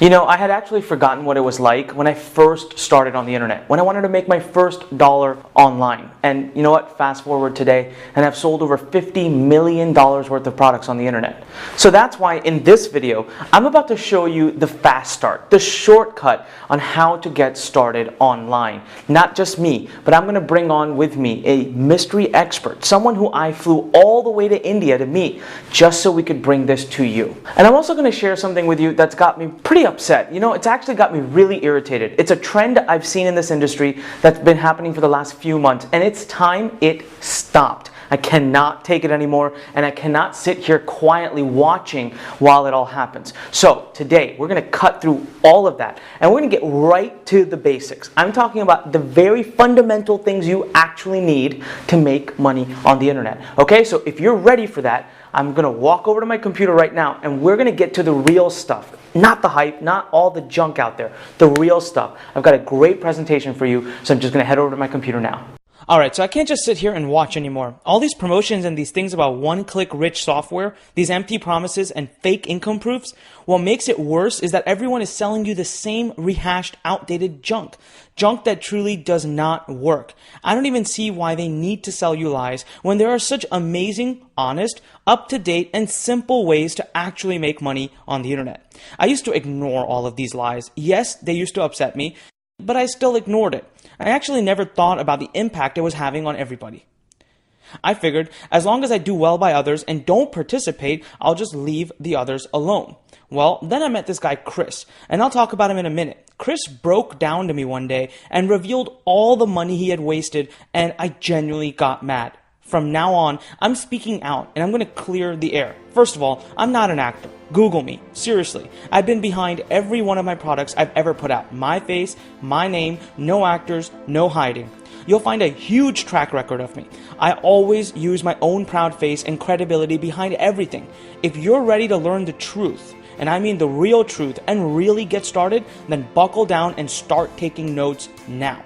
You know, I had actually forgotten what it was like when I first started on the internet, when I wanted to make my first dollar online. And you know what? Fast forward today, and I've sold over $50 million worth of products on the internet. So that's why in this video, I'm about to show you the fast start, the shortcut on how to get started online. Not just me, but I'm going to bring on with me a mystery expert, someone who I flew all the way to India to meet, just so we could bring this to you. And I'm also going to share something with you that's got me pretty upset. You know, it's actually got me really irritated. It's a trend I've seen in this industry that's been happening for the last few months, and it's time it stopped. I cannot take it anymore, and I cannot sit here quietly watching while it all happens. So today, we're going to cut through all of that, and we're going to get right to the basics. I'm talking about the very fundamental things you actually need to make money on the internet. Okay, so if you're ready for that, I'm going to walk over to my computer right now, and we're going to get to the real stuff. Not the hype, not all the junk out there, the real stuff. I've got a great presentation for you, so I'm just going to head over to my computer now. Alright, so I can't just sit here and watch anymore. All these promotions and these things about one-click rich software, these empty promises and fake income proofs, what makes it worse is that everyone is selling you the same rehashed, outdated junk. Junk that truly does not work. I don't even see why they need to sell you lies when there are such amazing, honest, up-to-date, and simple ways to actually make money on the internet. I used to ignore all of these lies. Yes, they used to upset me, but I still ignored it. I actually never thought about the impact it was having on everybody. I figured as long as I do well by others and don't participate, I'll just leave the others alone. Well, then I met this guy Chris, and I'll talk about him in a minute. Chris broke down to me one day and revealed all the money he had wasted, and I genuinely got mad. From now on, I'm speaking out, and I'm going to clear the air. First of all, I'm not an actor. Google me. Seriously. I've been behind every one of my products I've ever put out. My face, my name, no actors, no hiding. You'll find a huge track record of me. I always use my own proud face and credibility behind everything. If you're ready to learn the truth, and I mean the real truth, and really get started, then buckle down and start taking notes now.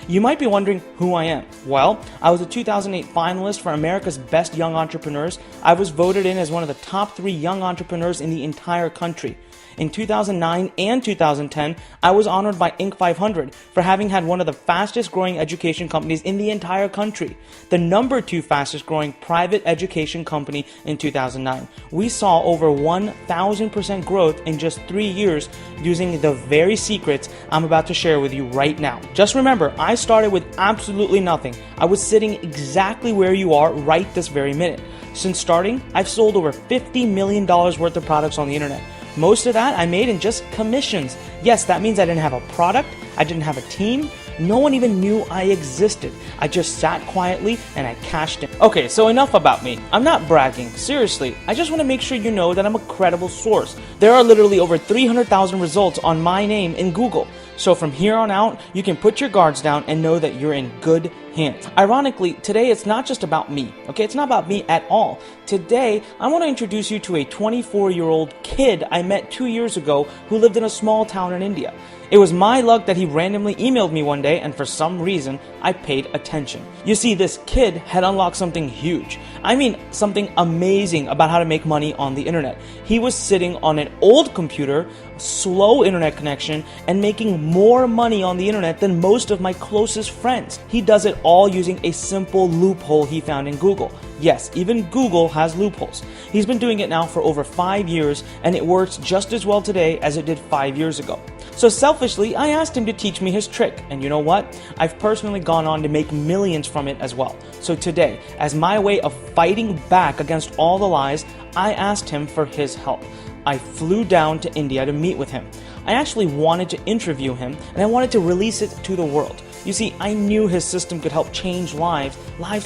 You might be wondering who I am. Well, I was a 2008 finalist for America's Best Young Entrepreneurs. I was voted in as one of the top 3 young entrepreneurs in the entire country. In 2009 and 2010, I was honored by Inc. 500 for having had one of the fastest growing education companies in the entire country, the number 2 fastest growing private education company in 2009. We saw over 1,000% growth in just 3 years using the very secrets I'm about to share with you right now. Just remember, I started with absolutely nothing. I was sitting exactly where you are right this very minute. Since starting, I've sold over $50 million worth of products on the internet. Most of that I made in just commissions. Yes, that means I didn't have a product, I didn't have a team, no one even knew I existed. I just sat quietly and I cashed in. Okay, so enough about me. I'm not bragging, seriously. I just want to make sure you know that I'm a credible source. There are literally over 300,000 results on my name in Google. So from here on out, you can put your guards down and know that you're in good hands. Ironically, today it's not just about me, okay? It's not about me at all. Today, I want to introduce you to a 24-year-old kid I met 2 years ago who lived in a small town in India. It was my luck that he randomly emailed me one day, and for some reason, I paid attention. You see, this kid had unlocked something huge. I mean, something amazing about how to make money on the internet. He was sitting on an old computer, slow internet connection, and making more money on the internet than most of my closest friends. He does it all using a simple loophole he found in Google. Yes, even Google has loopholes. He's been doing it now for over 5 years, and it works just as well today as it did 5 years ago. So selfishly, I asked him to teach me his trick, and you know what? I've personally gone on to make millions from it as well. So today, as my way of fighting back against all the lies, I asked him for his help. I flew down to India to meet with him. I actually wanted to interview him, and I wanted to release it to the world. You see, I knew his system could help change lives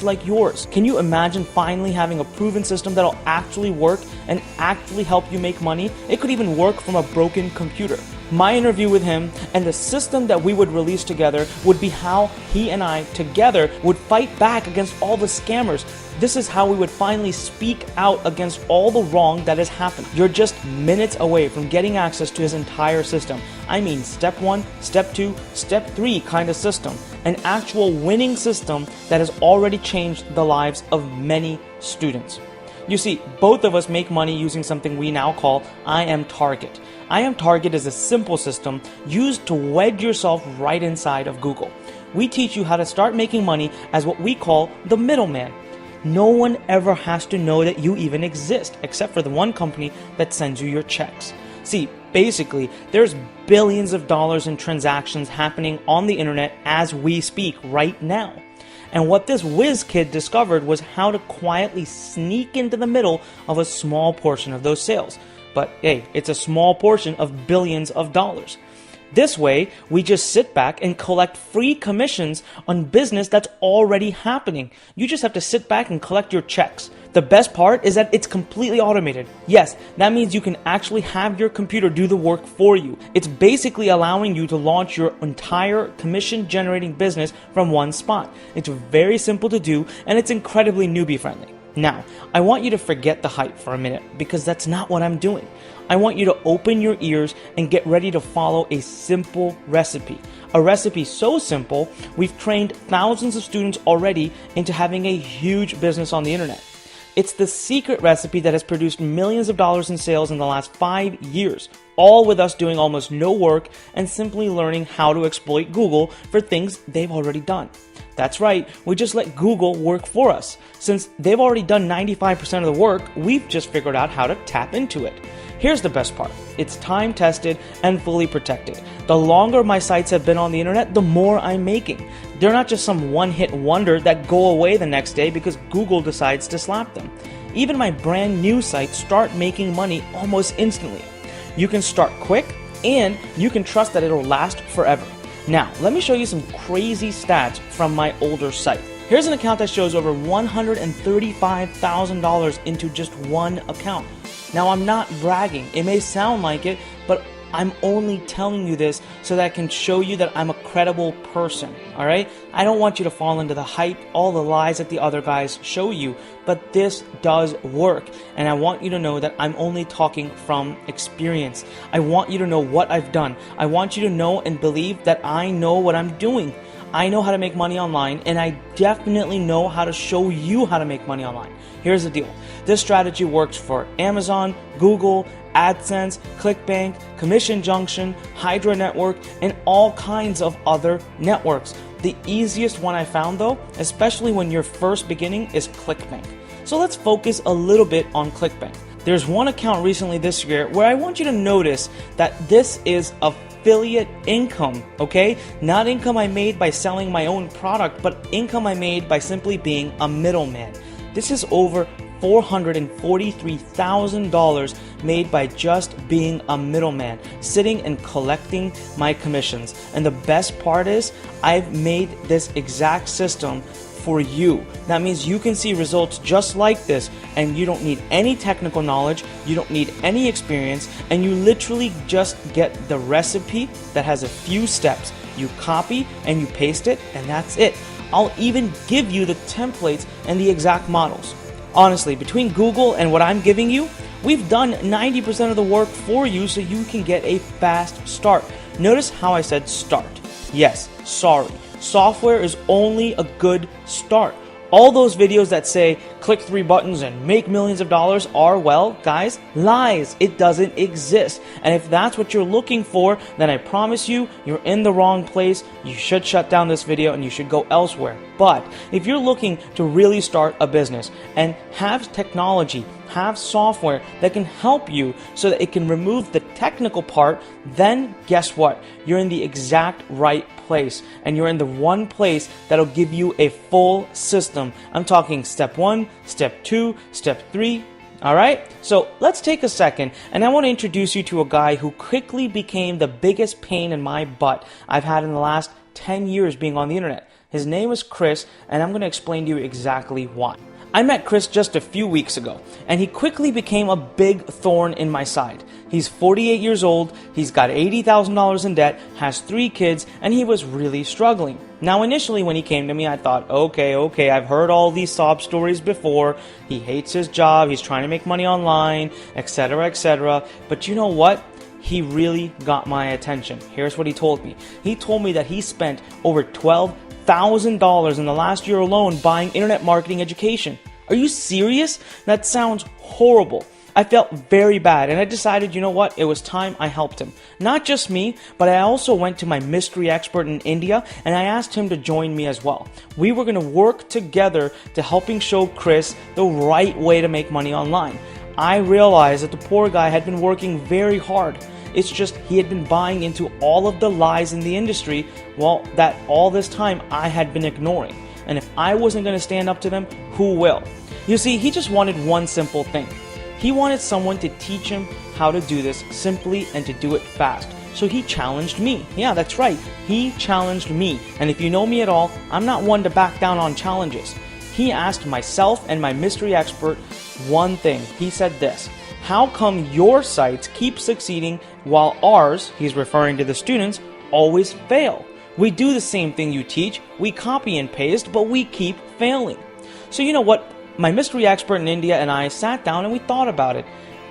like yours. Can you imagine finally having a proven system that'll actually work and actually help you make money? It could even work from a broken computer. My interview with him and the system that we would release together would be how he and I together would fight back against all the scammers. This is how we would finally speak out against all the wrong that has happened. You're just minutes away from getting access to his entire system. I mean step 1, step 2, step 3 kind of system. An actual winning system that has already changed the lives of many students. You see, both of us make money using something we now call IMTarget. IMTarget is a simple system used to wedge yourself right inside of Google. We teach you how to start making money as what we call the middleman. No one ever has to know that you even exist, except for the one company that sends you your checks. See, basically, there's billions of dollars in transactions happening on the internet as we speak right now. And what this whiz kid discovered was how to quietly sneak into the middle of a small portion of those sales. But hey, it's a small portion of billions of dollars. This way, we just sit back and collect free commissions on business that's already happening. You just have to sit back and collect your checks. The best part is that it's completely automated. Yes, that means you can actually have your computer do the work for you. It's basically allowing you to launch your entire commission generating business from one spot. It's very simple to do, and it's incredibly newbie friendly. Now, I want you to forget the hype for a minute, because that's not what I'm doing. I want you to open your ears and get ready to follow a simple recipe. A recipe so simple, we've trained thousands of students already into having a huge business on the internet. It's the secret recipe that has produced millions of dollars in sales in the last 5 years, all with us doing almost no work and simply learning how to exploit Google for things they've already done. That's right, we just let Google work for us. Since they've already done 95% of the work, we've just figured out how to tap into it. Here's the best part. It's time tested and fully protected. The longer my sites have been on the internet, the more I'm making. They're not just some one-hit wonder that go away the next day because Google decides to slap them. Even my brand new sites start making money almost instantly. You can start quick and you can trust that it'll last forever. Now, let me show you some crazy stats from my older site. Here's an account that shows over $135,000 into just one account. Now, I'm not bragging. It may sound like it, but I'm only telling you this so that I can show you that I'm a credible person, all right? I don't want you to fall into the hype, all the lies that the other guys show you, but this does work, and I want you to know that I'm only talking from experience. I want you to know what I've done. I want you to know and believe that I know what I'm doing. I know how to make money online, and I definitely know how to show you how to make money online. Here's the deal. This strategy works for Amazon, Google, AdSense, ClickBank, Commission Junction, Hydra Network, and all kinds of other networks. The easiest one I found though, especially when you're first beginning, is ClickBank. So let's focus a little bit on ClickBank. There's one account recently this year where I want you to notice that this is affiliate income, okay? Not income I made by selling my own product, but income I made by simply being a middleman. This is over $443,000 made by just being a middleman, sitting and collecting my commissions. And the best part is, I've made this exact system for you. That means you can see results just like this, and you don't need any technical knowledge, you don't need any experience, and you literally just get the recipe that has a few steps. You copy and you paste it, and that's it. I'll even give you the templates and the exact models. Honestly, between Google and what I'm giving you, we've done 90% of the work for you so you can get a fast start. Notice how I said start. Yes, sorry. Software is only a good start. All those videos that say click 3 buttons and make millions of dollars are, well, guys, lies. It doesn't exist. And if that's what you're looking for, then I promise you, you're in the wrong place. You should shut down this video and you should go elsewhere. But if you're looking to really start a business and have technology, have software that can help you so that it can remove the technical part, then guess what? You're in the exact right place, and you're in the one place that'll give you a full system. I'm talking step 1, step 2, step 3. All right, so let's take a second, and I want to introduce you to a guy who quickly became the biggest pain in my butt I've had in the last 10 years being on the internet. His name is Chris, and I'm going to explain to you exactly why. I met Chris just a few weeks ago, and he quickly became a big thorn in my side. He's 48 years old, he's got $80,000 in debt, has 3 kids, and he was really struggling. Now initially when he came to me, I thought, okay, I've heard all these sob stories before. He hates his job, he's trying to make money online, etc., etc. But you know what? He really got my attention. Here's what he told me. He told me that he spent over $12,000 in the last year alone buying internet marketing education. Are you serious? That sounds horrible. I felt very bad and I decided, you know what, it was time I helped him. Not just me, but I also went to my mystery expert in India and I asked him to join me as well. We were going to work together to helping show Chris the right way to make money online. I realized that the poor guy had been working very hard. It's just he had been buying into all of the lies in the industry, well, that all this time I had been ignoring. And if I wasn't going to stand up to them, who will? You see, he just wanted one simple thing. He wanted someone to teach him how to do this simply and to do it fast. So he challenged me. Yeah, that's right. He challenged me. And if you know me at all, I'm not one to back down on challenges. He asked myself and my mystery expert one thing. He said this: how come your sites keep succeeding while ours, he's referring to the students, always fail? We do the same thing you teach, we copy and paste, but we keep failing. So you know what? My mystery expert in India and I sat down and we thought about it.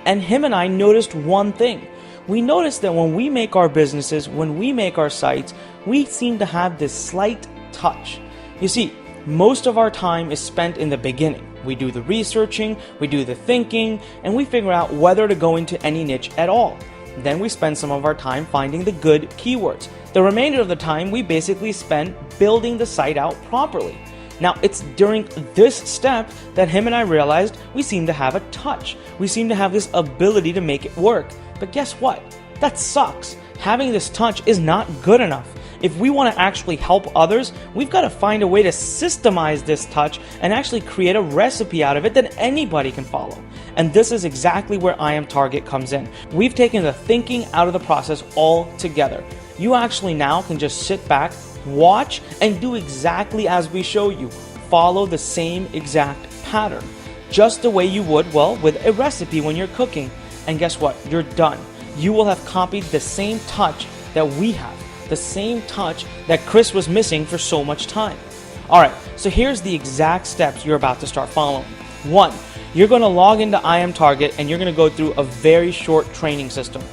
And him and I noticed one thing. We noticed that when we make our businesses, when we make our sites, we seem to have this slight touch. You see, most of our time is spent in the beginning. We do the researching, we do the thinking, and we figure out whether to go into any niche at all. Then we spend some of our time finding the good keywords. The remainder of the time we basically spend building the site out properly. Now, it's during this step that him and I realized we seem to have a touch. We seem to have this ability to make it work. But guess what? That sucks. Having this touch is not good enough. If we want to actually help others, we've got to find a way to systemize this touch and actually create a recipe out of it that anybody can follow. And this is exactly where IamTarget comes in. We've taken the thinking out of the process altogether. You actually now can just sit back, watch, and do exactly as we show you. Follow the same exact pattern, just the way you would, well, with a recipe when you're cooking. And guess what? You're done. You will have copied the same touch that we have, the same touch that Chris was missing for so much time. All right, so here's the exact steps you're about to start following. 1, you're going to log into IamTarget and you're going to go through a very short training system.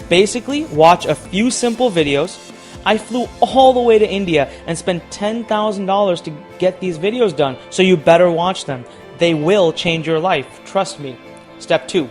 Basically, watch a few simple videos. I flew all the way to India and spent $10,000 to get these videos done, so you better watch them. They will change your life, trust me. Step 2,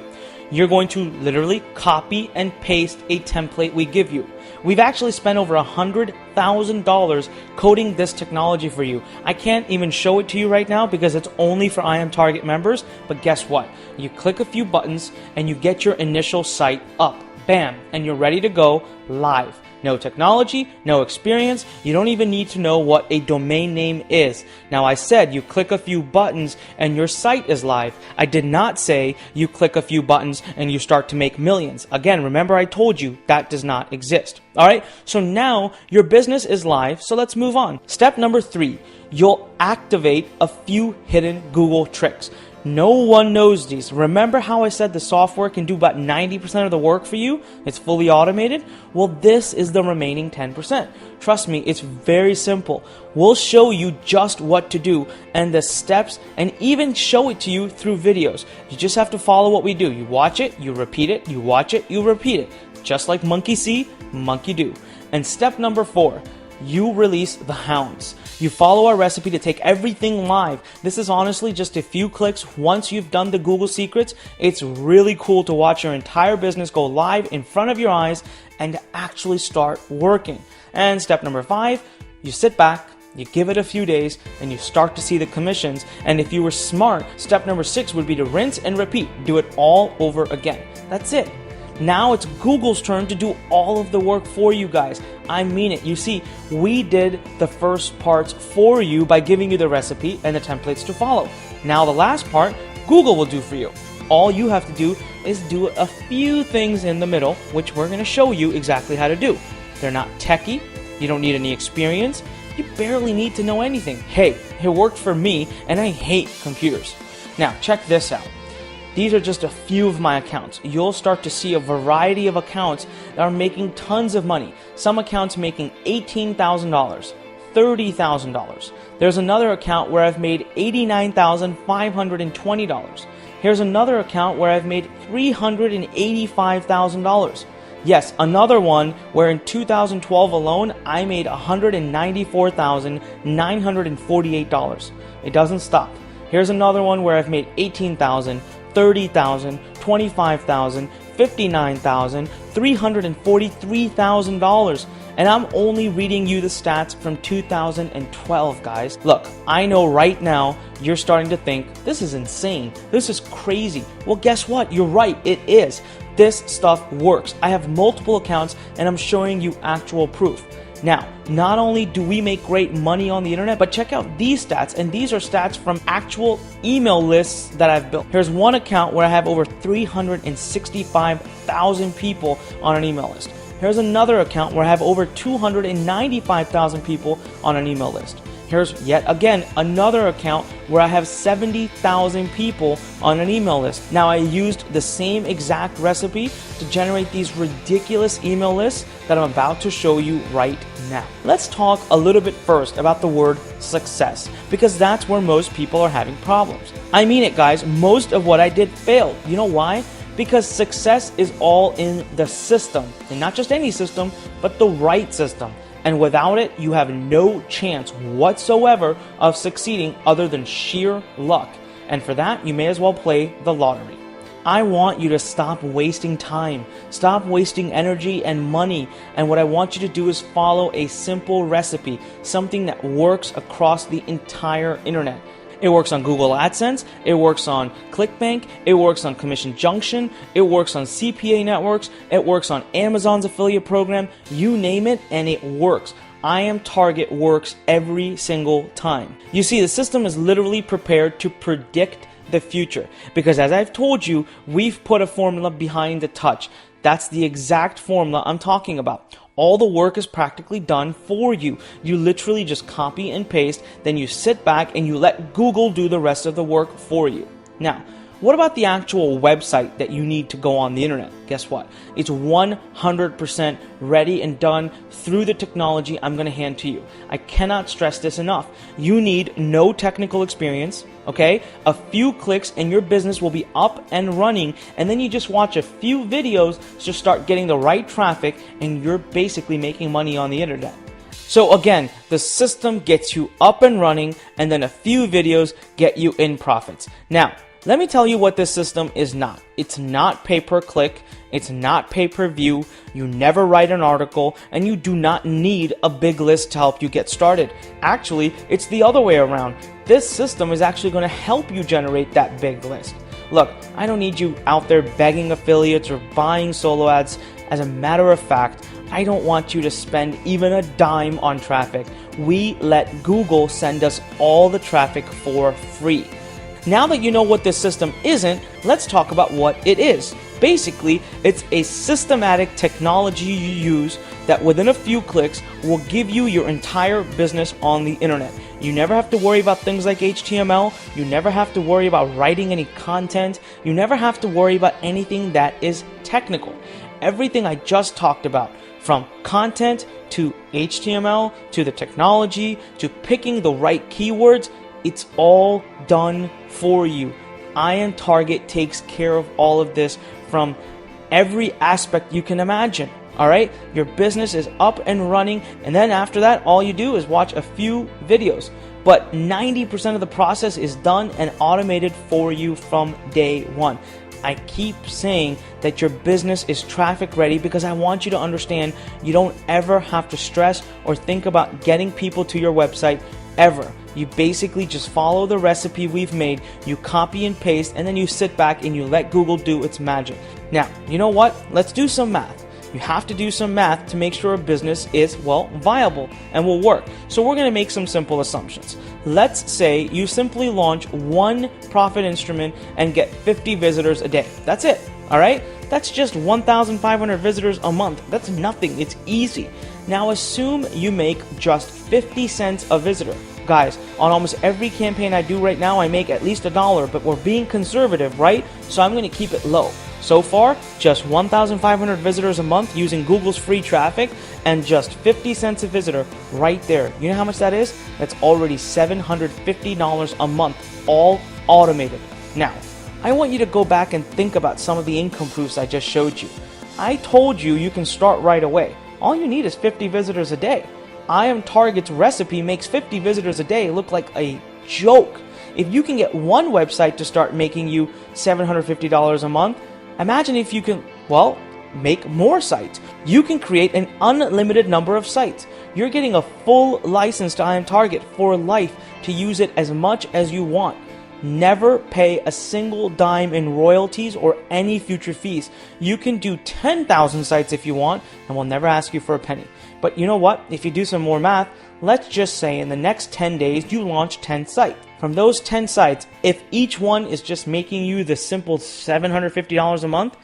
you're going to literally copy and paste a template we give you. We've actually spent over $100,000 coding this technology for you. I can't even show it to you right now because it's only for IamTarget members, but guess what? You click a few buttons and you get your initial site up. Bam, and you're ready to go live. No technology, no experience, you don't even need to know what a domain name is. Now I said you click a few buttons and your site is live. I did not say you click a few buttons and you start to make millions. Again, remember I told you that does not exist. Alright, so now your business is live, so let's move on. Step number 3, you'll activate a few hidden Google tricks. No one knows these. Remember how I said the software can do about 90% of the work for you? It's fully automated? Well, this is the remaining 10%. Trust me, it's very simple. We'll show you just what to do and the steps and even show it to you through videos. You just have to follow what we do. You watch it, you repeat it, you watch it, you repeat it. Just like monkey see, monkey do. And step number 4, you release the hounds. You follow our recipe to take everything live. This is honestly just a few clicks. Once you've done the Google secrets, it's really cool to watch your entire business go live in front of your eyes and actually start working. And step number 5, you sit back, you give it a few days, and you start to see the commissions. And if you were smart, step number 6 would be to rinse and repeat. Do it all over again. That's it. Now it's Google's turn to do all of the work for you guys. I mean it. You see, we did the first parts for you by giving you the recipe and the templates to follow. Now the last part, Google will do for you. All you have to do is do a few things in the middle, which we're going to show you exactly how to do. They're not techie. You don't need any experience. You barely need to know anything. Hey, it worked for me, and I hate computers. Now, check this out. These are just a few of my accounts. You'll start to see a variety of accounts that are making tons of money. Some accounts making $18,000, $30,000. There's another account where I've made $89,520. Here's another account where I've made $385,000. Yes, another one where in 2012 alone, I made $194,948. It doesn't stop. Here's another one where I've made $18,000, $30,000, $25,000, $59,000, $343,000. And I'm only reading you the stats from 2012, guys. Look, I know right now you're starting to think, this is insane. This is crazy. Well, guess what? You're right. It is. This stuff works. I have multiple accounts and I'm showing you actual proof. Now, not only do we make great money on the internet, but check out these stats. And these are stats from actual email lists that I've built. Here's one account where I have over 365,000 people on an email list. Here's another account where I have over 295,000 people on an email list. Here's yet again another account where I have 70,000 people on an email list. Now, I used the same exact recipe to generate these ridiculous email lists that I'm about to show you right now. Let's talk a little bit first about the word success, because that's where most people are having problems. I mean it, guys. Most of what I did failed. You know why? Because success is all in the system, and not just any system, but the right system. And without it, you have no chance whatsoever of succeeding other than sheer luck. And for that, you may as well play the lottery. I want you to stop wasting time, stop wasting energy and money. And what I want you to do is follow a simple recipe, something that works across the entire internet. It works on Google AdSense, it works on ClickBank, it works on Commission Junction, it works on CPA networks, it works on Amazon's affiliate program, you name it, and it works. IamTarget works every single time. You see, the system is literally prepared to predict the future, because as I've told you, we've put a formula behind the touch. That's the exact formula I'm talking about. All the work is practically done for you. You literally just copy and paste, then you sit back and you let Google do the rest of the work for you. Now, what about the actual website that you need to go on the internet? Guess what? It's 100% ready and done through the technology I'm going to hand to you. I cannot stress this enough. You need no technical experience, okay? A few clicks and your business will be up and running, and then you just watch a few videos to start getting the right traffic, and you're basically making money on the internet. So again, the system gets you up and running, and then a few videos get you in profits. Now, let me tell you what this system is not. It's not pay-per-click, it's not pay-per-view, you never write an article, and you do not need a big list to help you get started. Actually, it's the other way around. This system is actually going to help you generate that big list. Look, I don't need you out there begging affiliates or buying solo ads. As a matter of fact, I don't want you to spend even a dime on traffic. We let Google send us all the traffic for free. Now that you know what this system isn't, let's talk about what it is. Basically, it's a systematic technology you use that within a few clicks will give you your entire business on the internet. You never have to worry about things like HTML. You never have to worry about writing any content. You never have to worry about anything that is technical. Everything I just talked about, from content to HTML to the technology to picking the right keywords, it's all done for you. IamTarget takes care of all of this from every aspect you can imagine. All right, your business is up and running, and then after that, all you do is watch a few videos. But 90% of the process is done and automated for you from day one. I keep saying that your business is traffic ready because I want you to understand you don't ever have to stress or think about getting people to your website ever. You basically just follow the recipe we've made, you copy and paste, and then you sit back and you let Google do its magic. Now, you know what? Let's do some math. You have to do some math to make sure a business is, well, viable and will work. So we're going to make some simple assumptions. Let's say you simply launch one profit instrument and get 50 visitors a day. That's it. All right? That's just 1,500 visitors a month. That's nothing. It's easy. Now assume you make just 50 cents a visitor. Guys, on almost every campaign I do right now, I make at least $1, but we're being conservative, right? So I'm going to keep it low. So far, just 1,500 visitors a month using Google's free traffic and just 50 cents a visitor right there. You know how much that is? That's already $750 a month, all automated. Now, I want you to go back and think about some of the income proofs I just showed you. I told you you can start right away. All you need is 50 visitors a day. IamTarget's recipe makes 50 visitors a day look like a joke. If you can get one website to start making you $750 a month, imagine if you can, well, make more sites. You can create an unlimited number of sites. You're getting a full license to IMTarget for life to use it as much as you want. Never pay a single dime in royalties or any future fees. You can do 10,000 sites if you want, and we'll never ask you for a penny. But you know what? If you do some more math, let's just say in the next 10 days you launch 10 sites. From those 10 sites, if each one is just making you the simple $750 a month,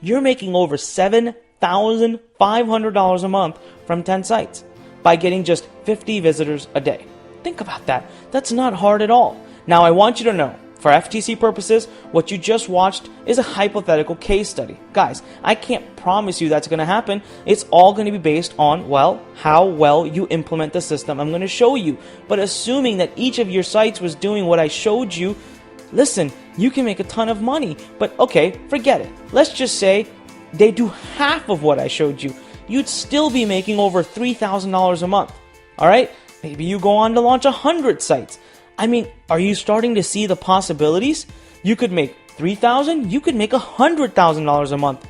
you're making over $7,500 a month from 10 sites by getting just 50 visitors a day. Think about that. That's not hard at all. Now, I want you to know, for FTC purposes, what you just watched is a hypothetical case study. Guys, I can't promise you that's going to happen. It's all going to be based on, well, how well you implement the system I'm going to show you. But assuming that each of your sites was doing what I showed you, listen, you can make a ton of money. But okay, forget it. Let's just say they do half of what I showed you. You'd still be making over $3,000 a month. All right? Maybe you go on to launch 100 sites. I mean, are you starting to see the possibilities? You could make $3,000, you could make $100,000 a month.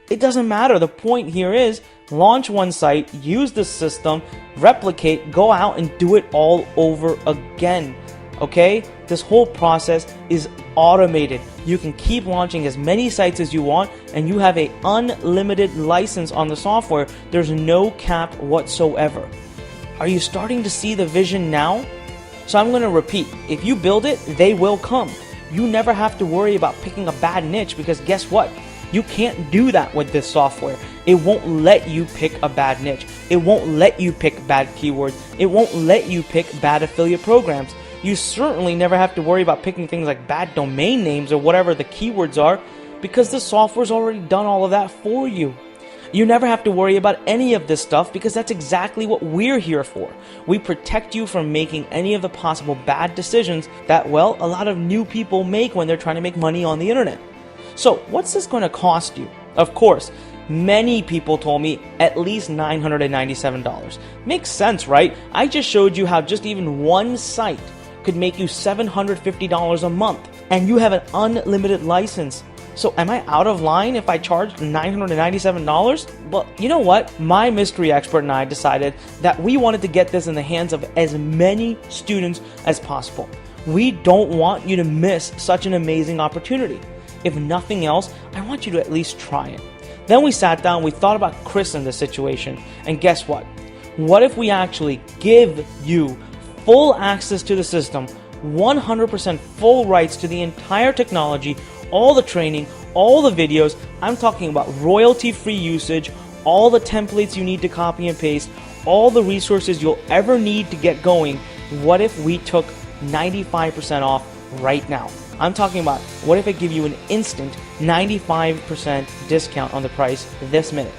It doesn't matter. The point here is launch one site, use the system, replicate, go out and do it all over again. Okay? This whole process is automated. You can keep launching as many sites as you want, and you have an unlimited license on the software. There's no cap whatsoever. Are you starting to see the vision now? So I'm going to repeat, if you build it, they will come. You never have to worry about picking a bad niche, because guess what? You can't do that with this software. It won't let you pick a bad niche. It won't let you pick bad keywords. It won't let you pick bad affiliate programs. You certainly never have to worry about picking things like bad domain names or whatever the keywords are, because the software's already done all of that for you. You never have to worry about any of this stuff, because that's exactly what we're here for. We protect you from making any of the possible bad decisions that, well, a lot of new people make when they're trying to make money on the internet. So what's this going to cost you? Of course, many people told me at least $997. Makes sense, right? I just showed you how just even one site could make you $750 a month, and you have an unlimited license. So am I out of line if I charge $997? Well, you know what? My mystery expert and I decided that we wanted to get this in the hands of as many students as possible. We don't want you to miss such an amazing opportunity. If nothing else, I want you to at least try it. Then we sat down, we thought about Chris in this situation, and guess what? What if we actually give you full access to the system, 100% full rights to the entire technology, all the training, all the videos? I'm talking about royalty-free usage, all the templates you need to copy and paste, all the resources you'll ever need to get going. What if we took 95% off right now? I'm talking about, what if I give you an instant 95% discount on the price this minute?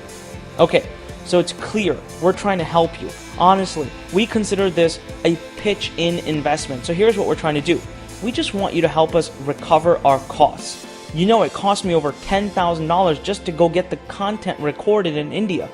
Okay, so it's clear, we're trying to help you. Honestly, we consider this a pitch-in investment. So here's what we're trying to do. We just want you to help us recover our costs. You know, it cost me over $10,000 just to go get the content recorded in India.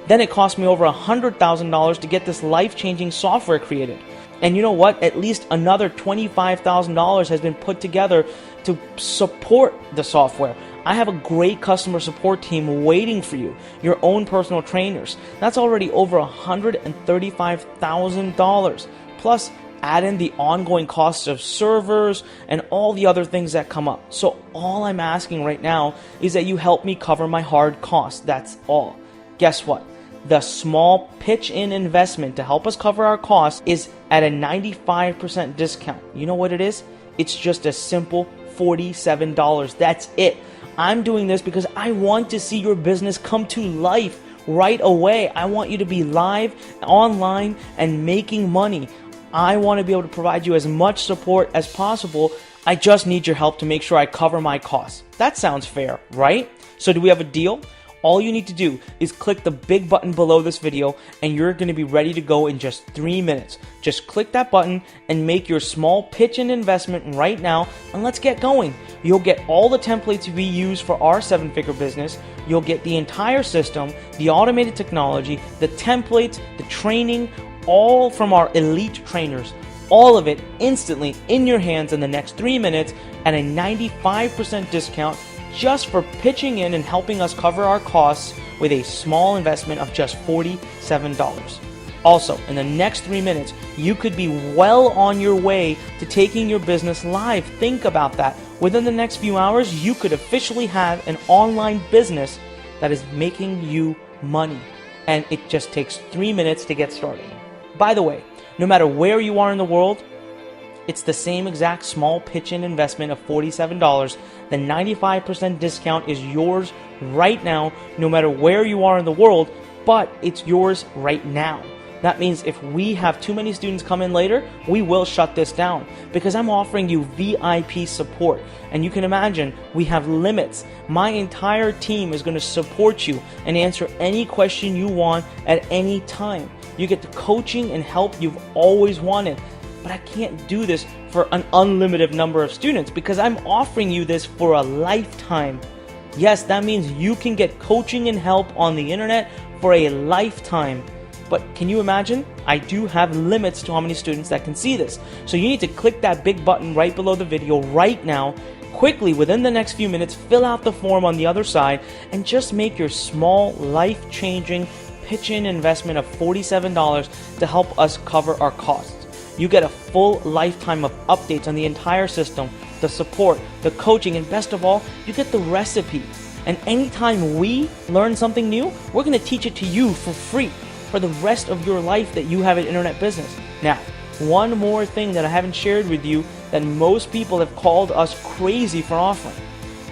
Then it cost me over $100,000 to get this life-changing software created. And you know what? At least another $25,000 has been put together to support the software. I have a great customer support team waiting for you, your own personal trainers. That's already over $135,000. Plus, add in the ongoing costs of servers and all the other things that come up. So all I'm asking right now is that you help me cover my hard costs. That's all. Guess what? The small pitch-in investment to help us cover our costs is at a 95% discount. You know what it is? It's just a simple $47. That's it. I'm doing this because I want to see your business come to life right away. I want you to be live, online, and making money. I want to be able to provide you as much support as possible. I just need your help to make sure I cover my costs. That sounds fair, right? So do we have a deal? All you need to do is click the big button below this video, and you're going to be ready to go in just 3 minutes. Just click that button and make your small pitch and investment right now, and let's get going. You'll get all the templates we use for our 7-figure business. You'll get the entire system, the automated technology, the templates, the training, all from our elite trainers. all of it instantly in your hands in the next 3 minutes at a 95% discount just for pitching in and helping us cover our costs with a small investment of just $47. Also, in the next 3 minutes, you could be well on your way to taking your business live. Think about that. Within the next few hours, you could officially have an online business that is making you money. And it just takes 3 minutes to get started. By the way, no matter where you are in the world, it's the same exact small pitch-in investment of $47. The 95% discount is yours right now, no matter where you are in the world, but it's yours right now. That means if we have too many students come in later, we will shut this down because I'm offering you VIP support. And you can imagine we have limits. My entire team is going to support you and answer any question you want at any time. You get the coaching and help you've always wanted. But I can't do this for an unlimited number of students because I'm offering you this for a lifetime. Yes, that means you can get coaching and help on the internet for a lifetime. But can you imagine? I do have limits to how many students that can see this. So you need to click that big button right below the video right now. Quickly, within the next few minutes, fill out the form on the other side and just make your small, life-changing pitch-in investment of $47 to help us cover our costs. You get a full lifetime of updates on the entire system, the support, the coaching, and best of all, you get the recipe. And anytime we learn something new, we're going to teach it to you for free for the rest of your life that you have an internet business. Now, one more thing that I haven't shared with you that most people have called us crazy for offering.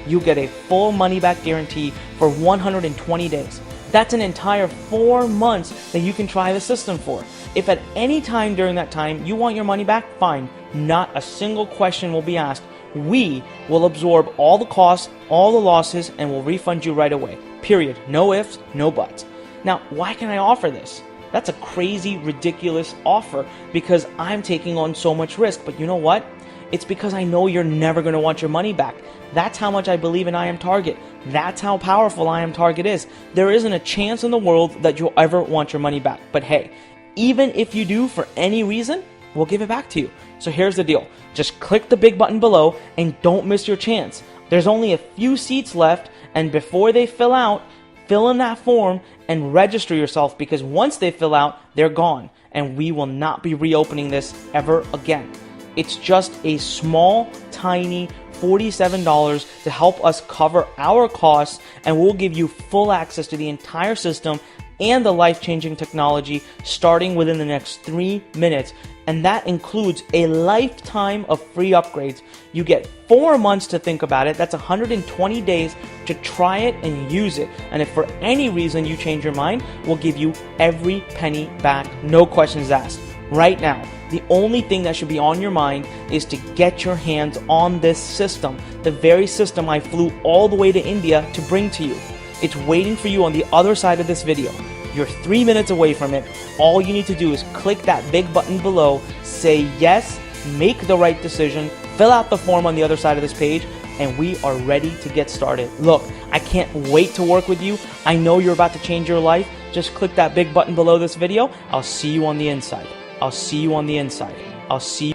You get a full money-back guarantee for 120 days. That's an entire 4 months that you can try the system for. If at any time during that time you want your money back, fine. Not a single question will be asked. We will absorb all the costs, all the losses, and will refund you right away. Period. No ifs, no buts. Now, why can I offer this? That's a crazy, ridiculous offer because I'm taking on so much risk. But you know what? It's because I know you're never going to want your money back. That's how much I believe in IMTarget. That's how powerful IMTarget is. There isn't a chance in the world that you'll ever want your money back. But hey, even if you do for any reason, we'll give it back to you. So here's the deal. Just click the big button below and don't miss your chance. There's only a few seats left, and before they fill out, fill in that form and register yourself because once they fill out, they're gone and we will not be reopening this ever again. It's just a small, tiny $47 to help us cover our costs, and we'll give you full access to the entire system and the life-changing technology starting within the next 3 minutes. And that includes a lifetime of free upgrades. You get 4 months to think about it. That's 120 days to try it and use it. And if for any reason you change your mind, we'll give you every penny back, no questions asked. Right now, the only thing that should be on your mind is to get your hands on this system, the very system I flew all the way to India to bring to you. It's waiting for you on the other side of this video. You're 3 minutes away from it. All you need to do is click that big button below, say yes, make the right decision, fill out the form on the other side of this page, and we are ready to get started. Look, I can't wait to work with you. I know you're about to change your life. Just click that big button below this video. I'll see you on the inside. I'll see you on the inside. I'll see you.